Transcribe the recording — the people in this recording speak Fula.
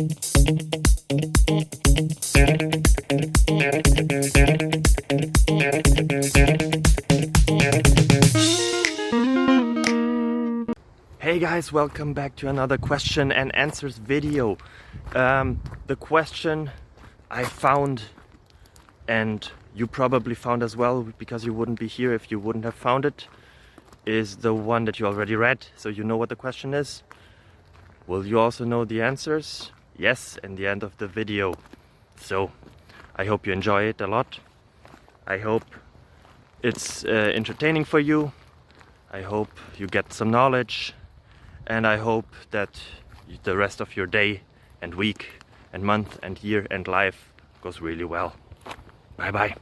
Hey guys, welcome back to another question and answers video. The question I found, and you probably found as well because you wouldn't be here if you wouldn't have found it, is the one that you already read, so you know what the question is. Will you also know the answers? Yes, in the end of the video. So I hope you enjoy it a lot. I hope it's entertaining for you. I hope you get some knowledge. And I hope that the rest of your day and week and month and year and life goes really well. Bye bye.